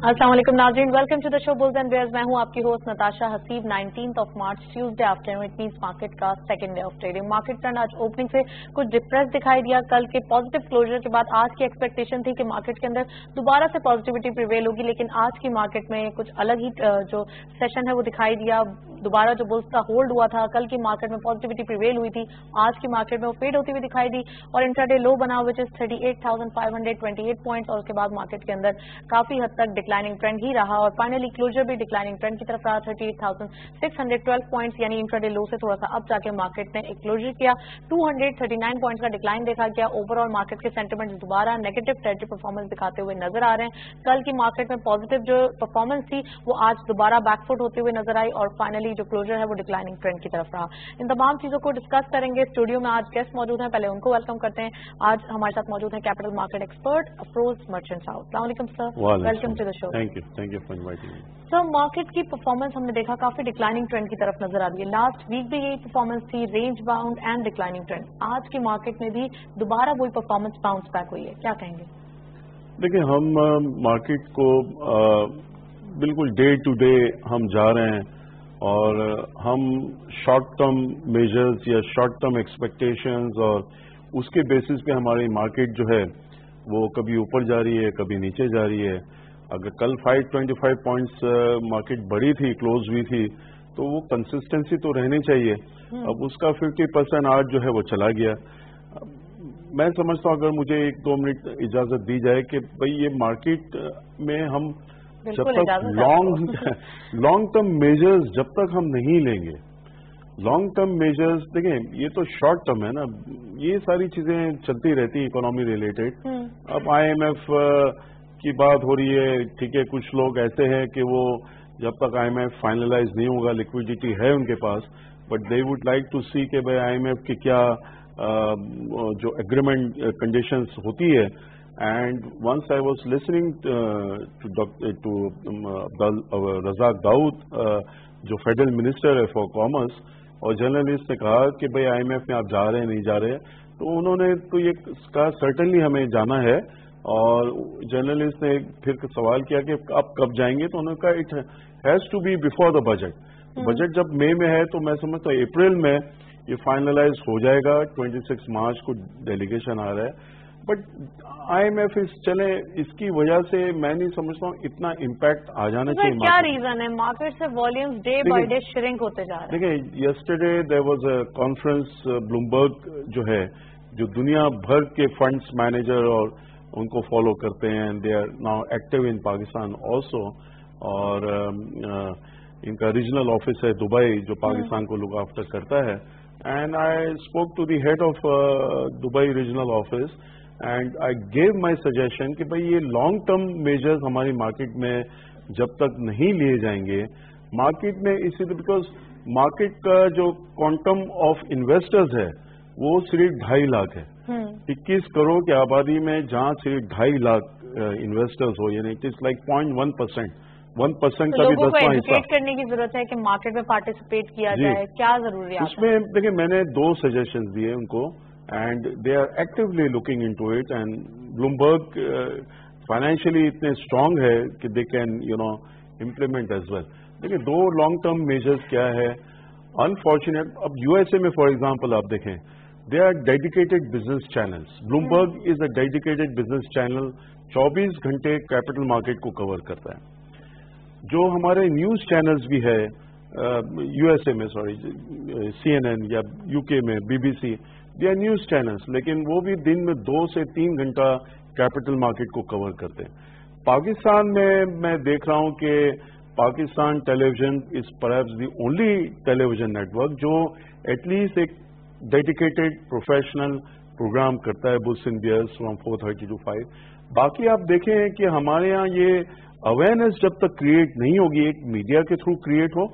अस्सलाम वालेकुम नाज़रीन, welcome to the show bulls and bears. मैं हूं आपकी host Natasha Haseeb. 19 March Tuesday afternoon, it means market का second day of trading. Market trend आज ओपनिंग से कुछ डिप्रेस दिखाई दिया। कल के पॉजिटिव क्लोजर के बाद आज की एक्सपेक्टेशन थी कि मार्केट के अंदर दोबारा से पॉजिटिविटी प्रिवेल होगी, लेकिन आज की मार्केट में कुछ अलग ही जो सेशन है वो दिखाई दिया। दोबारा जो बुल्स का होल्ड हुआ था, कल की मार्केट में पॉजिटिविटी प्रिवेल हुई थी, आज की मार्केट में वो फेड होती हुई दिखाई दी और इंट्राडे लो बना विच इज 38,528 पॉइंट्स और उसके बाद मार्केट के अंदर काफी हद तक डिक्लाइनिंग ट्रेंड ही रहा और फाइनली क्लोजर भी डिक्लाइनिंग ट्रेंड की तरफ रहा। 38,612 पॉइंट्स यानी इंट्राडे लो से थोड़ा सा अब जाके मार्केट ने एक क्लोजर किया। 239 पॉइंट्स का डिक्लाइन देखा गया। ओवरऑल मार्केट के सेंटिमेंट्स दोबारा नेगेटिव टेरिटरी परफॉर्मेंस दिखाते हुए नजर आ रहे हैं। कल की मार्केट में पॉजिटिव जो परफॉर्मेंस थी वो आज दोबारा बैकफुट होते हुए नजर आई और फाइनली जो क्लोजर है वो डिक्लाइनिंग ट्रेंड की तरफ रहा। इन तमाम चीजों को डिस्कस करेंगे। स्टूडियो में आज गेस्ट मौजूद हैं, पहले उनको वेलकम करते हैं। आज हमारे साथ मौजूद हैं capital market expert Afroz Merchant साहब। अस्सलाम वालेकुम sir, welcome to the show. Thank you for inviting me. Sir, market की परफॉर्मेंस हमने देखा काफी डिक्लाइनिंग ट्रेंड की तरफ नजर आ रही है। लास्ट वीक भी यही परफॉर्मेंस थी, range bound and declining trend. आज की मार्केट में भी दोबारा वही परफॉर्मेंस बाउंस बैक हुई है, क्या कहेंगे? देखिए, हम मार्केट को बिल्कुल डे टू डे हम जा रहे हैं और हम शॉर्ट टर्म मेजर्स या शॉर्ट टर्म एक्सपेक्टेशंस और उसके बेसिस पे हमारी मार्केट जो है वो कभी ऊपर जा रही है, कभी नीचे जा रही है। अगर कल 525 पॉइंट्स मार्केट बढ़ी थी, क्लोज हुई थी, तो वो कंसिस्टेंसी तो रहनी चाहिए। अब उसका 50% आज जो है वो चला गया। मैं समझता हूं अगर मुझे 1-2 मिनट इजाजत दी जाए कि भाई ये मार्केट में हम जब तक लॉन्ग टर्म मेजर्स जब तक हम नहीं लेंगे, लॉन्ग टर्म मेजर्स देखें, ये तो शॉर्ट टर्म है ना, ये सारी चीजें चलती रहती है इकोनॉमी रिलेटेड। अब IMF की बात हो रही है, ठीक है, कुछ लोग ऐसे हैं कि वो जब तक IMF फाइनलाइज नहीं होगा, लिक्विडिटी है उनके पास, but they would like to see कि भाई IMF की क्या जो एग्रीमेंट कंडीशंस होती है। And once I was listening to Razak Dawood, जो फेडरल मिनिस्टर है फॉर कॉमर्स, और जर्नलिस्ट ने कहा कि भाई IMF में आप जा रहे हैं नहीं जा रहे हैं, तो उन्होंने तो ये कहा सर्टनली हमें जाना है। और जर्नलिस्ट ने फिर सवाल किया कि आप कब जाएंगे, तो उन्होंने कहा it has to be before the budget. Budget जब मई में है तो मैं समझता हूँ अप्रैल में ये फाइनलाइज हो जाएगा। 26 मार्च को डेलीगेशन आ रहा है, बट IMF इस चले, इसकी वजह से मैं नहीं समझता हूँ इतना इम्पैक्ट आ जाना चाहिए। क्या रीजन है मार्केट से volumes day by day shrink होते जा रहे हैं? देखिए, yesterday there was a conference, Bloomberg जो है, जो दुनिया भर के फंड्स मैनेजर और उनको फॉलो करते हैं, they are now active in Pakistan also, और इनका रीजनल ऑफिस है दुबई जो पाकिस्तान को लुक आफ्टर करता है। And I spoke to the head of Dubai regional office and I gave my suggestion कि भाई ये लॉन्ग टर्म मेजर्स हमारी मार्केट में जब तक नहीं लिए जाएंगे, मार्केट में इसीलिए बिकॉज मार्केट का जो क्वांटम ऑफ इन्वेस्टर्स है वो सिर्फ 2.5 लाख है। 21 करोड़ की आबादी में जहां सिर्फ 2.5 लाख इन्वेस्टर्स हो, यानी इट इज लाइक 0.1%, 1% का भी 10वां हिस्सा करने की जरूरत है कि मार्केट में पार्टिसिपेट किया जाए, क्या जरूरी है उसमें? देखिए, मैंने 2 सजेशंस दिए उनको and they are actively looking into it. And Bloomberg financially इतने स्ट्रांग है कि they can implement as well. देखिए, 2 लॉन्ग टर्म मेजर्स क्या है। अनफॉर्चुनेट, अब USA में फॉर एग्जाम्पल आप देखें, they are dedicated business channels. Bloomberg is a dedicated business channel, 24 घंटे कैपिटल मार्केट को कवर करता है। जो हमारे न्यूज चैनल्स भी है USA में, सॉरी, CNN या UK में BBC, they R news channels, लेकिन वो भी दिन में 2 से 3 घंटा कैपिटल मार्केट को कवर करते हैं। पाकिस्तान में मैं देख रहा हूं कि Pakistan television is perhaps the only television network जो एटलीस्ट एक डेडिकेटेड प्रोफेशनल प्रोग्राम करता है, bulls and bears from 4:30 to 5। बाकी आप देखें कि हमारे यहाँ ये अवेयरनेस जब तक क्रिएट नहीं होगी, एक मीडिया के थ्रू क्रिएट हो।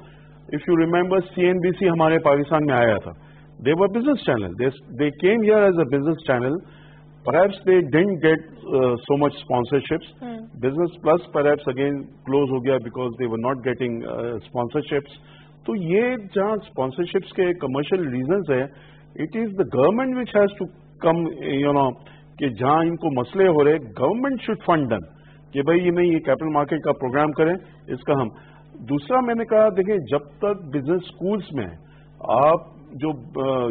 इफ यू रिमेंबर, CNBC हमारे पाकिस्तान में आया था, they were business channel, they came here as a business channel, perhaps they didn't get so much sponsorships. Business Plus perhaps again close हो गया because they were not getting sponsorships. तो ये जहाँ sponsorships के commercial reasons है, it is the government which has to come, कि जहाँ इनको मसले हो रहे, government should fund them. کہ بھائی یہ نہیں یہ کیپٹل مارکیٹ کا پروگرام کریں اس کا ہم. دوسرا میں نے کہا دیکھیں جب تک بزنس اسکولس میں آپ جو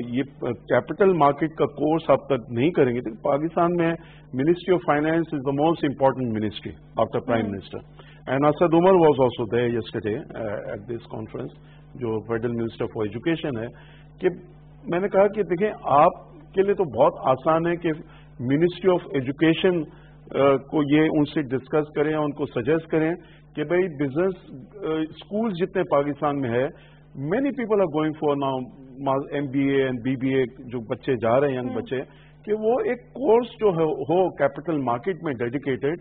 یہ کیپٹل مارکیٹ کا کورس آپ تک نہیں کریں گے. پاکستان میں ministry of finance is the most important ministry after prime minister. And Asad Umar was also there yesterday at this conference جو فیڈرل منسٹر فار ایجوکیشن ہے. کہ میں نے کہا کہ دیکھیں آپ کے لیے تو بہت آسان ہے کہ منسٹری آف ایجوکیشن کو یہ ان سے ڈسکس کریں ان کو سجیسٹ کریں کہ بھائی بزنس اسکول جتنے پاکستان میں ہے many people are going for now MBA and BBA جو بچے جا رہے ہیں ینگ بچے کہ وہ ایک کورس جو ہو کیپٹل مارکیٹ میں ڈیڈیکیٹڈ.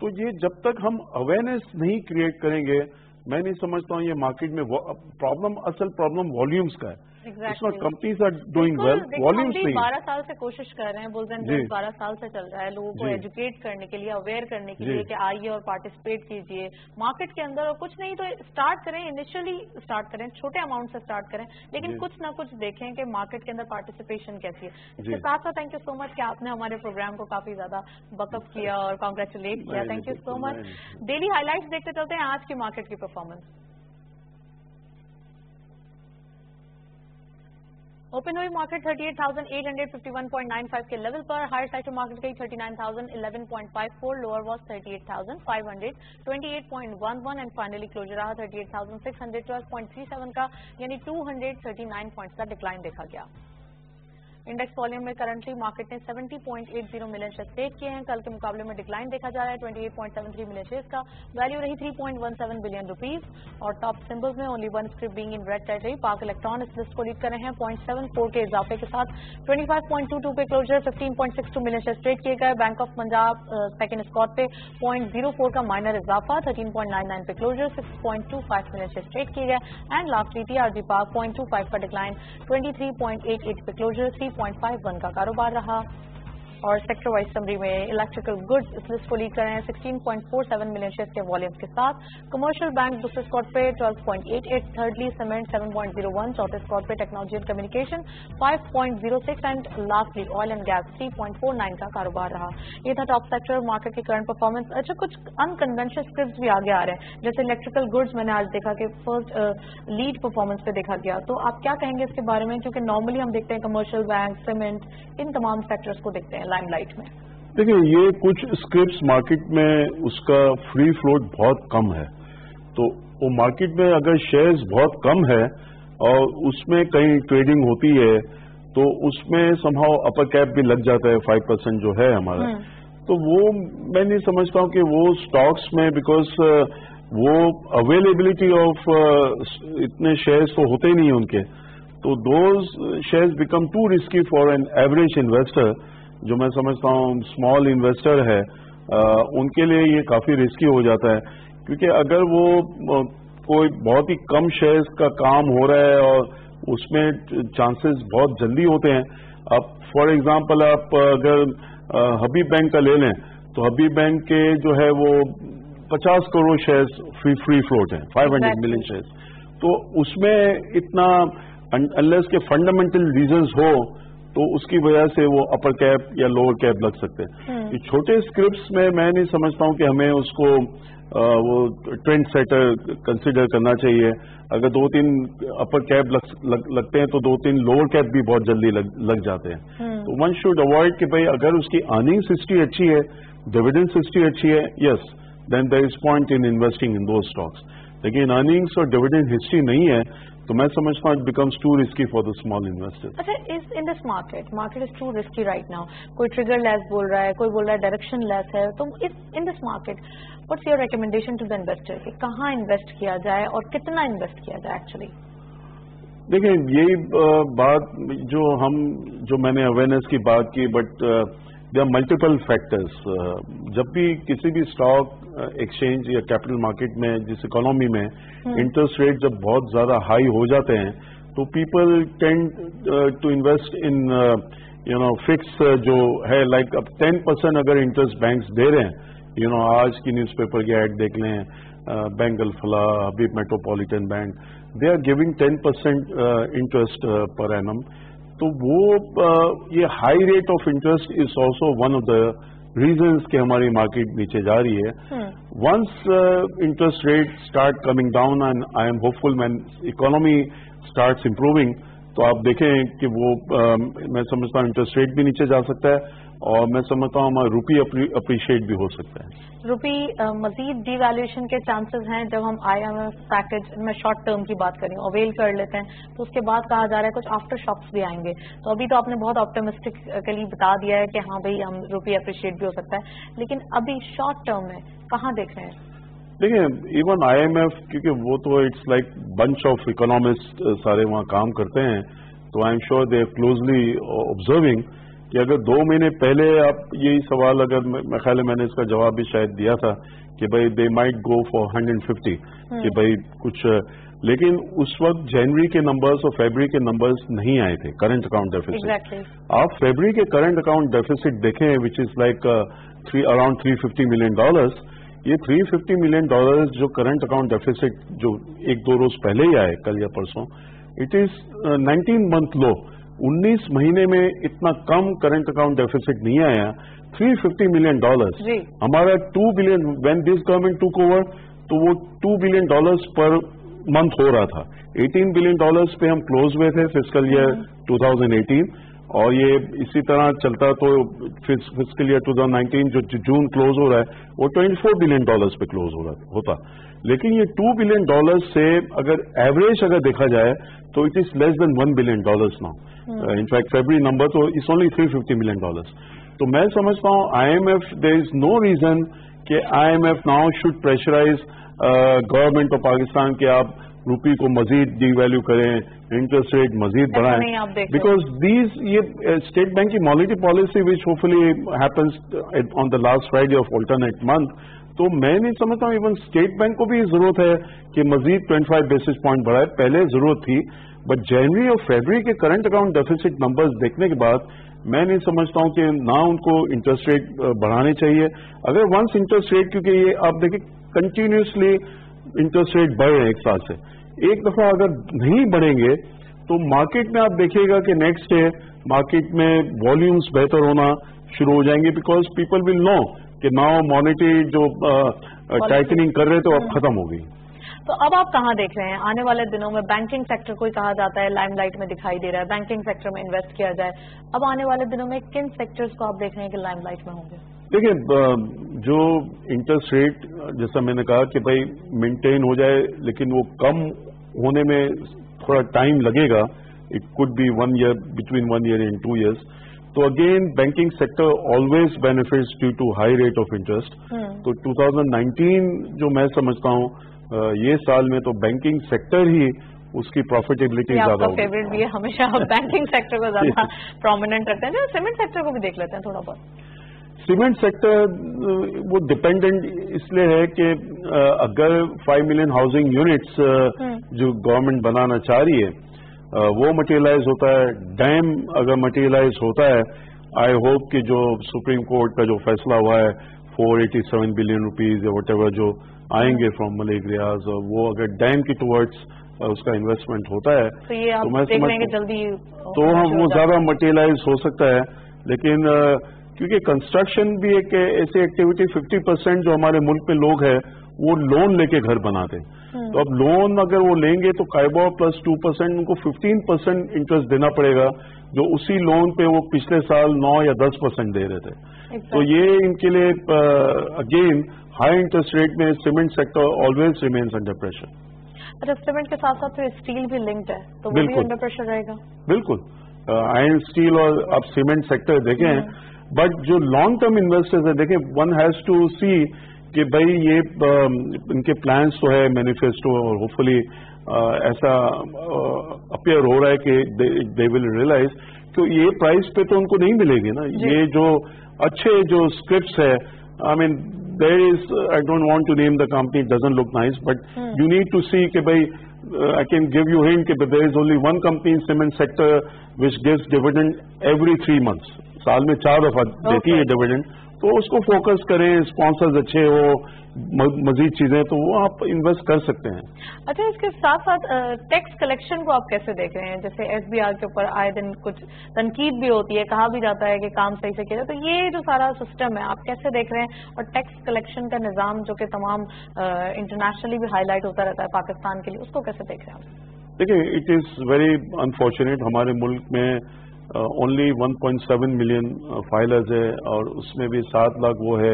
تو یہ جب تک ہم اویئرنیس نہیں کریٹ کریں گے میں نہیں سمجھتا ہوں یہ مارکیٹ میں اصل پرابلم والیومز کا ہے. Companies are doing well volumes نہیں. 12 سال سے کوشش کر رہے ہیں بلز اینڈ بیئرز 12 سال سے چل رہا ہے لوگوں کو ایجوکیٹ کرنے کے لیے اویئر کرنے کے لیے کہ آئیے اور پارٹیسپیٹ کیجیے مارکیٹ کے اندر. اور کچھ نہیں تو اسٹارٹ کریں انیشلی اسٹارٹ کریں چھوٹے اماؤنٹ سے اسٹارٹ کریں لیکن کچھ نہ کچھ دیکھیں کہ مارکیٹ کے اندر پارٹیسپیشن کیسی ہے. اس کے ساتھ ساتھ تھینک یو سو مچ کہ آپ نے ہمارے پروگرام کو کافی زیادہ بک اپ کیا اور کانگریچولیٹ کیا. Thank you so much. Daily high lights دیکھتے چلتے ہیں آج کی مارکیٹ کی پرفارمنس. اوپن ہوئی مارکیٹ 38,851.95 کے لیول پر. ہائر سائڈ پہ مارکیٹ گئی 39,011.54. Lower was 38,528.11 and finally closer رہا 38,612.37 کا یعنی 239 پوائنٹس کا ڈکلائن دیکھا گیا. انڈیکس والیوم میں کرنٹلی مارکیٹ نے 70.80 ملین شیئر ٹریڈ کیے ہیں. کل کے مقابلے میں ڈکلائن دیکھا جا رہا ہے 28.73 ملین شیئرز کا. ویلیو رہی 3.17 بلین روپیز اور ٹاپ سمبلز میں only one scrip being in red territory. Pak Electron اس لسٹ کو لیڈ کر رہے ہیں 0.74 کے اضافے کے ساتھ 25.22 پہ کلوزر. 15.62 ملین شیئر ٹریڈ کیے گئے. Bank of Punjab second spot پہ 0.04 کا مائنر اضافہ 13.99 پہ کلوزر. 6.25 ملین شیئر ٹریڈ کیے گئے. اینڈ لاسٹ TRG پاک 0.25 کا ڈکلائن 23.88 پہ کلوزر. 3.51 کا کاروبار رہا. اور سیکٹر وائز سمری میں الیکٹریکل گڈز اس لسٹ کو لیڈ کر رہے ہیں 16.47 ملین شیئرز کے والیوم کے ساتھ. کمرشل بینک دوسرے اسپاٹ پہ 12.88. Thirdly cement 7.01. چوتھے اسپاٹ پہ technology and communication 5.06 and lastly oil and gas 3.49 کا کاروبار رہا. یہ تھا ٹاپ سیکٹر مارکیٹ کی کرنٹ پرفارمنس. اچھا کچھ انکنونشنل اسکرپٹس بھی آگے آ رہے ہیں جیسے الیکٹریکل گڈز میں نے آج دیکھا کہ فرسٹ لیڈ پرفارمنس پہ دیکھا گیا. تو آپ کیا کہیں گے اس کے بارے میں کیونکہ نارملی ہم دیکھتے ہیں کمرشل بینک سیمنٹ ان تمام سیکٹرز کو دیکھتے ہیں لائم لائٹ میں. دیکھیں یہ کچھ اسکرپٹس مارکیٹ میں اس کا فری فلوٹ بہت کم ہے. تو وہ مارکیٹ میں اگر شیئرز بہت کم ہے اور اس میں کہیں ٹریڈنگ ہوتی ہے تو اس میں سم ہاؤ اپر کیپ بھی لگ جاتا ہے 5% جو ہے ہمارا. تو وہ میں نہیں سمجھتا ہوں کہ وہ اسٹاکس میں بیکاز وہ اویلیبلٹی آف اتنے شیئرز تو ہوتے ہی نہیں ان کے. تو those shares become too risky for an average investor. جو میں سمجھتا ہوں اسمال انویسٹر ہے ان کے لیے یہ کافی رسکی ہو جاتا ہے کیونکہ اگر وہ کوئی بہت ہی کم شیئرز کا کام ہو رہا ہے اور اس میں چانسز بہت جلدی ہوتے ہیں. اب فار ایگزامپل آپ اگر حبیب بینک کا لے لیں تو حبیب بینک کے جو ہے وہ 50 کروڑ شیئرز فری فلوٹ ہیں 500 ملین شیئرز. تو اس میں اتنا انلیس کے فنڈامنٹل ریزنز ہو تو اس کی وجہ سے وہ اپر کیپ یا لوور کیپ لگ سکتے ہیں. یہ چھوٹے اسکرپٹس میں نہیں سمجھتا ہوں کہ ہمیں اس کو وہ ٹرینڈ سیٹر کنسیڈر کرنا چاہیے. اگر 2-3 اپر کیپ لگتے ہیں تو 2-3 لوور کیپ بھی بہت جلدی لگ جاتے ہیں. تو ون شوڈ اوائڈ کہ بھائی اگر اس کی ارننگس ہسٹری اچھی ہے ڈویڈنڈ ہسٹری اچھی ہے yes then there is point in investing in those stocks. لیکن ارننگس اور ڈویڈنڈ ہسٹری نہیں ہے تو میں سمجھتا ہوں it becomes too risky for the small investor. اچھا in this market is too risky right now. کوئی ٹریگر لیس بول رہا ہے کوئی بول رہا ہے ڈائریکشن لیس ہے. تو in this market what's your recommendation to the investor کہ کہاں انویسٹ کیا جائے اور کتنا انویسٹ کیا جائے ایکچولی؟ دیکھیں یہی بات جو میں نے اویئرنیس کی بات کی but there are multiple factors. جب بھی کسی بھی اسٹاک ایکسچینج یا کیپٹل مارکیٹ میں جس اکانومی میں انٹرسٹ ریٹ جب بہت زیادہ ہائی ہو جاتے ہیں تو people tend to invest in fix جو ہے لائک اب 10% اگر انٹرسٹ بینکس دے رہے ہیں آج کی نیوز پیپر کی ایڈ دیکھ لیں bank Alfalah Habib metropolitan bank they are giving 10% interest per annum. تو وہ یہ high rate of interest is also one of the reasons कि हमारी मार्केट नीचे जा रही है. Once interest rates start coming down and I am hopeful when economy starts improving, तो आप देखें कि वो मैं समझता हूँ इंटरेस्ट रेट भी नीचे जा सकता है और मैं समझता हूँ हमारा रुपी अप्रिशिएट भी हो सकता है. रुपी मजीद डिवैल्यूएशन के चांसेस हैं जब हम IMF पैकेज में शॉर्ट टर्म की बात करें अवेल कर लेते हैं तो उसके बाद कहा जा रहा है कुछ आफ्टर शॉक्स भी आएंगे. तो अभी तो आपने बहुत ऑप्टिमिस्टिकली बता दिया है कि हाँ भाई हम रुपी अप्रिशिएट भी हो सकता है, लेकिन अभी शॉर्ट टर्म में कहाँ देख रहे हैं? देखिए इवन IMF क्योंकि वो तो it's like bunch of economist सारे वहाँ काम करते हैं, तो I am sure they are closely observing कि अगर 2 महीने पहले आप यही सवाल अगर मैं ख्याल है मैंने इसका जवाब भी शायद दिया था कि भाई दे माइट गो फॉर 150 कि भाई कुछ, लेकिन उस वक्त जनवरी के नंबर्स और फरवरी के नंबर्स नहीं आए थे करंट अकाउंट डेफिसिट. आप फरवरी के करंट अकाउंट डेफिसिट देखें which is like around $350 million. ये $350 मिलियन जो करंट अकाउंट डेफिसिट जो 1-2 रोज पहले ही आए कल या परसों, इट इज 19 मंथ लो. 19 महीने में इतना कम करंट अकाउंट डेफिसिट नहीं आया. $350 मिलियन हमारा $2 billion when this government took over तो वो $2 बिलियन पर मंथ हो रहा था. $18 बिलियन पे हम क्लोज हुए थे फिस्कल ईयर 2018 और ये इसी तरह चलता तो फिस्कल ईयर 2019 जो जून क्लोज हो रहा है वो $24 बिलियन पे क्लोज हो रहा होता. लेकिन ये $2 बिलियन से अगर एवरेज अगर देखा जाए तो it is less than $1 billion now. In fact फरवरी नंबर तो इट्स ओनली $350 मिलियन. तो मैं समझता हूँ IMF there is no reason कि IMF now should pressurise government of Pakistan के आप रुपी को मजीद डिवैल्यू करें, इंटरेस्ट रेट मजीद बढ़ाएं, बिकॉज दीज ये स्टेट बैंक की monetary policy which hopefully happens on the last Friday of alternate month. तो मैं नहीं समझता हूँ इवन स्टेट बैंक को भी जरूरत है कि मजीद 25 बेसिस पॉइंट बढ़ाए. पहले जरूरत थी बट जनवरी और फरवरी के करंट अकाउंट डेफिसिट नंबर्स देखने के बाद मैं नहीं समझता हूँ कि ना उनको इंटरेस्ट रेट बढ़ाने चाहिए. अगर वंस इंटरेस्ट रेट क्योंकि ये आप देखिए कंटिन्यूसली इंटरेस्ट रेट बढ़ रहे हैं एक साल से, एक दफा अगर नहीं बढ़ेंगे तो मार्केट में आप देखिएगा कि नेक्स्ट डे मार्केट में वॉल्यूम्स बेहतर होना शुरू हो जाएंगे बिकॉज पीपल विल नो कि नाउ मॉनेटरी जो टाइटनिंग कर रहे थे अब खत्म हो गई. तो अब आप कहाँ देख रहे हैं आने वाले दिनों में? बैंकिंग सेक्टर को ही कहा जाता है लाइमलाइट में दिखाई दे रहा है, बैंकिंग सेक्टर में इन्वेस्ट किया जाए. अब आने वाले दिनों में किन सेक्टर्स को आप देख रहे हैं कि लाइमलाइट में होंगे? देखिए जो इंटरेस्ट रेट जैसा मैंने कहा कि भाई मेंटेन हो जाए लेकिन वो कम होने में थोड़ा टाइम लगेगा. It could be 1 year, between 1 year and 2 years. तो again banking sector always benefits due to high rate of interest. तो 2019 जो मैं समझता हूँ ये साल में तो बैंकिंग सेक्टर ही उसकी प्रॉफिटेबिलिटी ज्यादा होगी. फेवरेट भी है हमेशा बैंकिंग सेक्टर को ज्यादा प्रोमिनेंट रखते हैं. सीमेंट सेक्टर को भी देख लेते हैं थोड़ा बहुत. सीमेंट सेक्टर वो डिपेंडेंट इसलिए है कि अगर 5 मिलियन हाउसिंग यूनिट्स जो गवर्नमेंट बनाना चाह रही है वो मटेरियलाइज होता है, डैम अगर मटेरियलाइज होता है, आई होप कि जो सुप्रीम कोर्ट का जो फैसला हुआ है 487 बिलियन रुपीज या वट एवर जो आएंगे फ्रॉम मलिक रियाज, और वो अगर डैम की टुवर्ड्स उसका इन्वेस्टमेंट होता है तो ये आप देख रहे हैं कि जल्दी तो वो ज्यादा मटेरियलाइज हो सकता है. लेकिन क्योंकि कंस्ट्रक्शन भी एक ऐसी एक्टिविटी 50% जो हमारे मुल्क में लोग हैं वो लोन लेके घर बनाते हैं. तो अब लोन अगर वो लेंगे तो काइबॉर प्लस 2% उनको 15% इंटरेस्ट देना पड़ेगा जो उसी लोन पे वो पिछले साल 9 या 10% दे रहे थे. तो ये इनके लिए अगेन हाई इंटरेस्ट रेट में cement sector always remains under pressure. अच्छा, सीमेंट के साथ साथ फिर स्टील भी लिंक्ड है तो वो भी अंडर प्रेशर रहेगा. बिल्कुल, आयरन स्टील और आप सीमेंट सेक्टर देखें. बट जो लॉन्ग टर्म इन्वेस्टर्स है देखें, वन हैज टू सी कि भाई ये इनके प्लान्स तो है मैनिफेस्टो और होपफुली ऐसा अपियर हो रहा है कि दे विल रियलाइज कि ये प्राइस पे तो उनको नहीं मिलेगी ना. ये जो अच्छे जो स्क्रिप्ट्स है, I mean there is, I don't want to name the company, doesn't look nice, but you need to see कि भाई I can give you a hint कि there is only one company in cement sector which gives dividend every 3 months. साल में 4 दफा देती है dividend, تو اس کو فوکس کریں, اسپانسرز اچھے ہو, مزید چیزیں, تو وہ آپ انویسٹ کر سکتے ہیں. اچھا, اس کے ساتھ ساتھ ٹیکس کلیکشن کو آپ کیسے دیکھ رہے ہیں؟ جیسے ایس بی آر کے اوپر آئے دن کچھ تنقید بھی ہوتی ہے, کہا بھی جاتا ہے کہ کام صحیح سے کیا جائے, تو یہ جو سارا سسٹم ہے آپ کیسے دیکھ رہے ہیں؟ اور ٹیکس کلیکشن کا نظام جو کہ تمام انٹرنیشنلی بھی ہائی لائٹ ہوتا رہتا ہے پاکستان کے لیے, اس کو کیسے دیکھ رہے ہیں آپ؟ دیکھیں, اٹ از ویری انفارچونیٹ, ہمارے ملک میں اونلی 1.7 ملین فائلرز ہے, اور اس میں بھی 7 لاکھ وہ ہے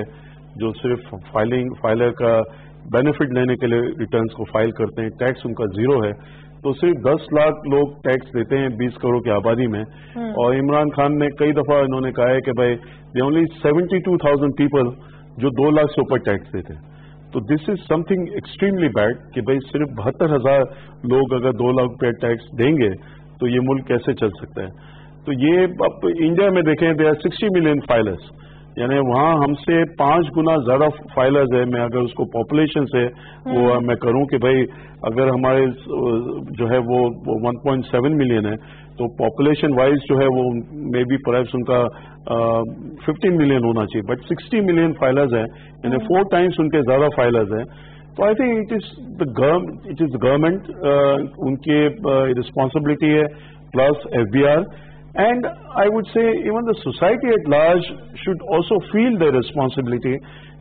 جو صرف فائلر کا بینیفٹ لینے کے لیے ریٹرنز کو فائل کرتے ہیں. ٹیکس ان کا زیرو ہے, تو صرف 10 لاکھ لوگ ٹیکس دیتے ہیں 20 کروڑ کی آبادی میں. اور عمران خان نے کئی دفعہ انہوں نے کہا ہے کہ بھائی دے اونلی 72,000 پیپل جو 2 لاکھ سے اوپر ٹیکس دیتے ہیں. تو دس از سم تھنگ ایکسٹریملی بیڈ کہ بھائی صرف 72,000 لوگ اگر 2 لاکھ روپے ٹیکس دیں گے تو یہ ملک کیسے چل سکتا ہے؟ تو یہ اب انڈیا میں دیکھیں, دے آر 60 ملین فائلرز, یعنی وہاں ہم سے 5 گنا زیادہ فائلرز ہے. میں اگر اس کو پاپولیشن سے وہ میں کروں کہ بھائی اگر ہمارے جو ہے وہ 1.7 ملین ہے, تو پاپولیشن وائز جو ہے وہ مے بی پرہیپس ان کا 15 ملین ہونا چاہیے, بٹ 60 ملین فائلرز ہیں, یعنی 4 ٹائمز ان کے زیادہ فائلرز ہیں. تو I think it is government, ان کی رسپانسبلٹی ہے, plus F B R, and I would say even the society at large should also feel the responsibility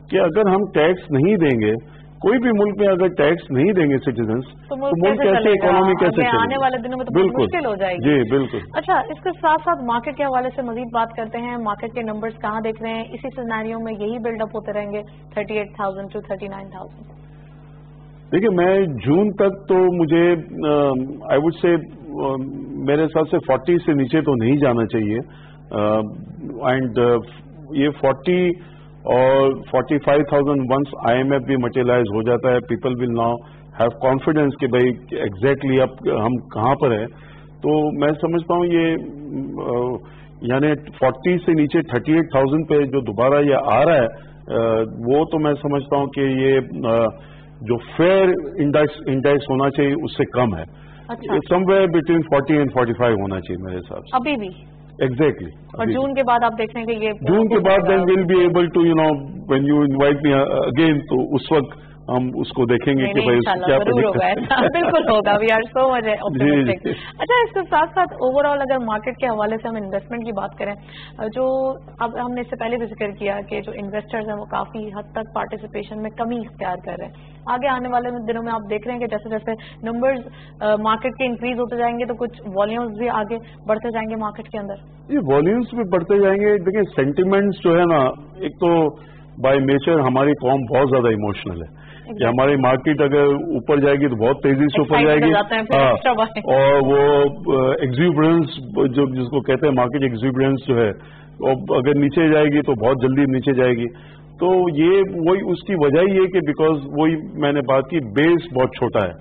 کہ اگر ہم ٹیکس نہیں دیں گے, کوئی بھی ملک میں اگر ٹیکس نہیں دیں گے سٹیزنس, تو ملک کیسے, اکانومی کیسے چلے گی؟ آنے والے دنوں میں تو بہت مشکل ہو جائے گی. جی بالکل. اچھا, اس کے ساتھ ساتھ مارکیٹ کے حوالے سے مزید بات کرتے ہیں. مارکیٹ کے نمبرز کہاں دیکھ رہے ہیں؟ اسی سیناریو میں یہی بلڈ اپ ہوتے رہیں گے 38,000 to 39,000؟ دیکھیے, میں جون تک تو مجھے آئی وڈ سے میرے حساب سے 40 سے نیچے تو نہیں جانا چاہیے, اینڈ یہ 40 اور 45,000 ونس آئی ایم ایف بھی مٹیریلائز ہو جاتا ہے, people will now have confidence کہ بھائی ایگزیکٹلی اب ہم کہاں پر ہیں. تو میں سمجھتا ہوں یہ یعنی 40 سے نیچے 38,000 پہ جو دوبارہ یہ آ رہا ہے, وہ تو میں سمجھتا ہوں کہ یہ جو فیئر انڈیکس ہونا چاہیے اس سے کم ہے. سم ویئر بٹوین 40 اینڈ 45 ہونا چاہیے میرے حساب سے ابھی بھی. ایگزیکٹلی. اور جون کے بعد آپ دیکھ رہے ہیں کہ یہ جون کے بعد then will be able to when you invite me again, تو اس وقت ہم اس کو دیکھیں گے کہ بھائی کیا بالکل ہوگا. We are so much optimistic. اچھا, اس کے ساتھ ساتھ اوور آل اگر مارکیٹ کے حوالے سے ہم انویسٹمنٹ کی بات کریں, جو اب ہم نے اس سے پہلے بھی ذکر کیا کہ جو انویسٹرز ہیں وہ کافی حد تک پارٹیسپیشن میں کمی اختیار کر رہے ہیں. آگے آنے والے دنوں میں آپ دیکھ رہے ہیں کہ جیسے جیسے نمبرز مارکیٹ کے انکریز ہوتے جائیں گے تو کچھ والیومز بھی آگے بڑھتے جائیں گے مارکیٹ کے اندر. یہ والیومز بھی بڑھتے جائیں گے. دیکھیں, سینٹیمنٹس جو ہے نا, ایک تو بائی نیچر ہماری قوم بہت زیادہ ایموشنل ہے کہ ہماری مارکیٹ اگر اوپر جائے گی تو بہت تیزی سے اوپر جائے گی, اور وہ ایگزیوبرنس جس کو کہتے ہیں مارکیٹ ایگزیوبرنس جو ہے, اگر نیچے جائے گی تو بہت جلدی نیچے جائے گی. تو یہ وہی اس کی وجہ یہ کہ بیکاز وہی میں نے بات کی, بیس بہت چھوٹا ہے.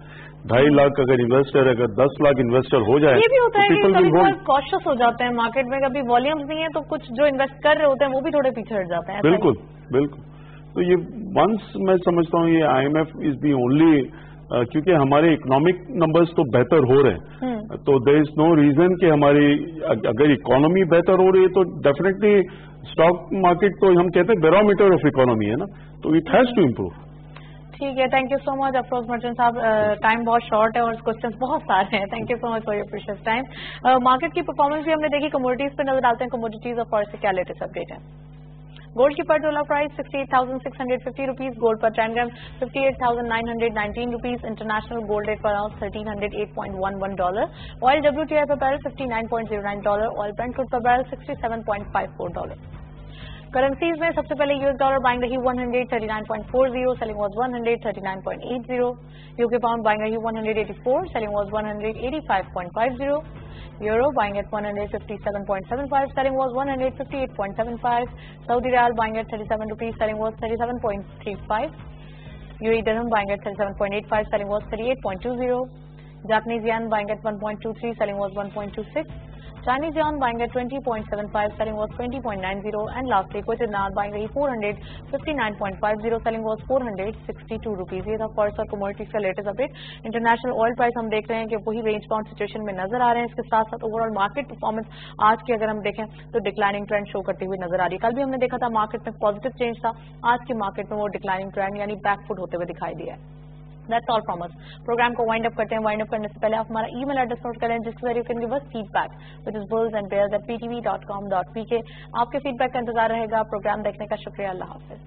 2.5 لاکھ اگر انویسٹر, اگر 10 لاکھ انویسٹر ہو جائے, یہ بھی ہوتا ہے کہ کبھی بہت کاشس ہو جاتے ہیں مارکیٹ میں, کبھی والیومز نہیں ہے تو کچھ جو انویسٹ کر رہے ہوتے ہیں وہ بھی تھوڑے پیچھے ہٹ جاتے ہیں. بالکل بالکل. تو یہ ونس میں سمجھتا ہوں یہ I M F is the only, کیونکہ ہمارے اکنامک نمبرز تو بہتر ہو رہے ہیں, تو دیر از نو ریزن کہ ہماری اگر اکانومی بہتر ہو رہی ہے تو ڈیفینیٹلی اسٹاک مارکیٹ تو ہم کہتے ہیں بیرومیٹر آف اکانومی ہے نا, تو اٹ ہیز ٹو امپروو. ٹھیک ہے, thank you so much Afroz Merchant صاحب. ٹائم بہت شارٹ ہے اور کوشچنس بہت سارے ہیں. Thank you so much for your precious time. Market کی پرفارمنس بھی ہم نے دیکھی. کموڈیٹیز پہ نظر ڈالتے ہیں. کموڈیٹیز اور فارس سے کیا لیٹسٹ اپڈیٹ ہے؟ گولڈ کی پر ڈالر پرائز 68,650 روپیز, گولڈ پر 10 gram 58,919 rupees, international gold rate پر آؤنس $1,308.11, آئل WTI پر بیرل $59.09, آئل برنٹ کروڈ پر بیرل $67.54. کرنسیز میں سب سے پہلے US ڈالر بائنگ رہی 139.40, selling was 139.80. UK pound buying رہی 184, selling was 185.50. Euro buying at 157.75, selling was 158.75. Saudi Riyal buying at 37 rupees, selling was 37.35. UAE dirham buying at 37.85, selling was 38.20. Japanese yen buying at 1.23, selling was 1.26. Chinese yuan buying at 20.75, selling was 20.90, and lastly Kuwait dinar buying रही 459.50, selling was 462 rupees. ये था forex और commodities का latest update. International oil price हम देख रहे हैं कि वही रेंज बाउंड सिचुएशन में नजर आ रहे हैं. इसके साथ साथ ओवरऑल मार्केट परफॉर्मेंस आज की अगर हम देखें तो डिक्लाइनिंग ट्रेंड शो करती हुई नजर आ रही है. कल भी हमने देखा था मार्केट में पॉजिटिव चेंज था, आज की मार्केट में वो डिक्लाइनिंग ट्रेंड यानी बैकफुट होते हुए दिखाई दिया है. That's all from us. Programme को वाइंड अप करते हैं. वाइंड अप करने से पहले आप हमारा ईमेल एड्रेस नोट करें जिसके जरिए you can give us feedback which is bullsandbears@ptv.com.pk. आपके फीडबैक का इंतजार रहेगा. प्रोग्राम देखने का शुक्रिया. अल्लाह हाफिज.